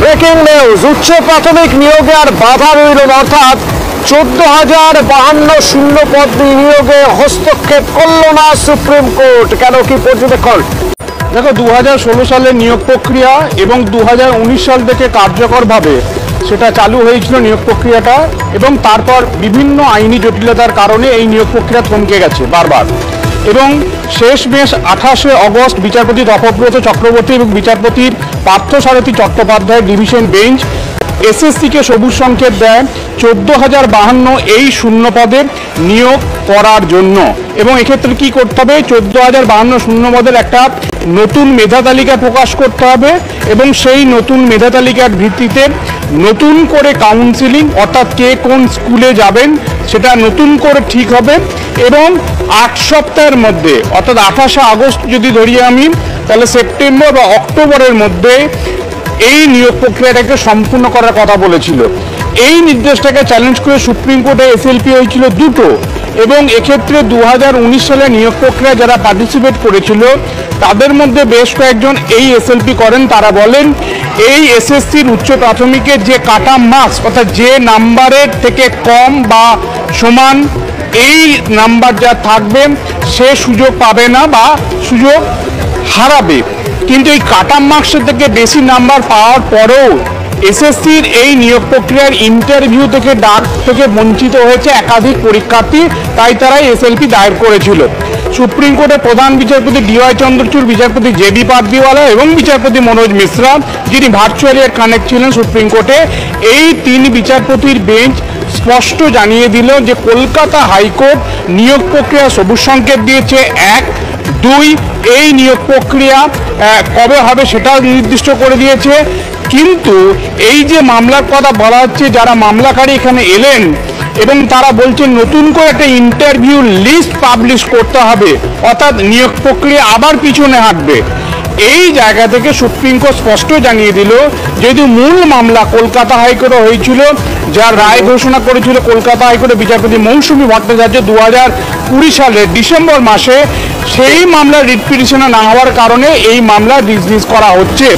Breaking news, উচ্চ প্রাথমিক নিয়োগে আর বাধা রইল না, অর্থাৎ 14,052 শূন্য পদ নিয়োগে হস্তক্ষেপ করল না সুপ্রিম কোর্ট। কেন, কি পর্যবেক্ষণ? দেখো, 2016 সালের নিয়োগ প্রক্রিয়া এবং 2019 সাল থেকে কার্যকরভাবে সেটা চালু হয়েছিল নিয়োগ প্রক্রিয়াটা, এবং তারপর বিভিন্ন আইনি জটিলতার কারণে এই নিয়োগ প্রক্রিয়া থমকে গেছে বারবার। এবং শেষমেশ 28শে অগস্ট বিচারপতি তপব্রত চক্রবর্তী এবং বিচারপতির পার্থসারথী চট্টোপাধ্যায়ের ডিভিশন বেঞ্চ এসএসসিকে সবুজ সংকেত দেয় 14,052 এই শূন্য পদের নিয়োগ করার জন্য। এবং এক্ষেত্রে কি করতে হবে, 14,052 শূন্য পদের একটা নতুন মেধা তালিকা প্রকাশ করতে হবে, এবং সেই নতুন মেধা তালিকার ভিত্তিতে নতুন করে কাউন্সিলিং, অর্থাৎ কে কোন স্কুলে যাবেন সেটা নতুন করে ঠিক হবে। এবং 8 সপ্তাহের মধ্যে, অর্থাৎ 28শে আগস্ট যদি ধরি আমি, তাহলে সেপ্টেম্বর বা অক্টোবরের মধ্যে এই নিয়োগ প্রক্রিয়াটাকে সম্পূর্ণ করার কথা বলেছিল। এই নির্দেশটাকে চ্যালেঞ্জ করে সুপ্রিম কোর্টে এসএলপি হয়েছিল দুটো, এবং এক্ষেত্রে 2019 সালে নিয়োগ প্রক্রিয়া যারা পার্টিসিপেট করেছিল তাদের মধ্যে বেশ কয়েকজন এই এসএলপি করেন। তারা বলেন এই এসএসসির উচ্চ প্রাথমিকের যে কাটা মার্কস, অর্থাৎ যে নাম্বারের থেকে কম বা সমান এই নাম্বার যা থাকবে সে সুযোগ পাবে না বা সুযোগ হারাবে। কিন্তু এই কাটা মার্কসের থেকে বেশি নাম্বার পাওয়ার পরেও এসএসসির এই নিয়োগ প্রক্রিয়ার ইন্টারভিউ থেকে ডাক থেকে বঞ্চিত হয়েছে একাধিক পরীক্ষার্থী, তাই তারা এসএলপি দায়ের করেছিল। সুপ্রিম কোর্টের প্রধান বিচারপতি ডিওয়াই চন্দ্রচূড়, বিচারপতি জেবি পাদ্দিওয়ালা এবং বিচারপতি মনোজ মিশ্রা, যিনি ভার্চুয়ালি কানেক্ট ছিলেন সুপ্রিম কোর্টে, এই 3 বিচারপতির বেঞ্চ স্পষ্ট জানিয়ে দিল যে কলকাতা হাইকোর্ট নিয়োগ প্রক্রিয়া সবুজ সংকেত দিয়েছে। 1, 2 এই নিয়োগ প্রক্রিয়া কবে হবে সেটাও নির্দিষ্ট করে দিয়েছে। কিন্তু এই যে মামলার কথা বলা হচ্ছে, যারা মামলাকারী এখানে এলেন এবং তারা বলছেন নতুন করে একটা ইন্টারভিউ লিস্ট পাবলিশ করতে হবে, অর্থাৎ নিয়োগ প্রক্রিয়া আবার পিছনে হাঁটবে। এই জায়গা থেকে সুপ্রিম কোর্ট স্পষ্ট জানিয়ে দিল, যেহেতু মূল মামলা কলকাতা হাইকোর্টে হয়েছিল, যার রায় ঘোষণা করেছিল কলকাতা হাইকোর্টের বিচারপতি মৌসুমী ভট্টাচার্য 2020 সালের ডিসেম্বর মাসে, সেই মামলার রিট পিটিশনে না হওয়ার কারণে এই মামলা ডিসমিস করা হচ্ছে।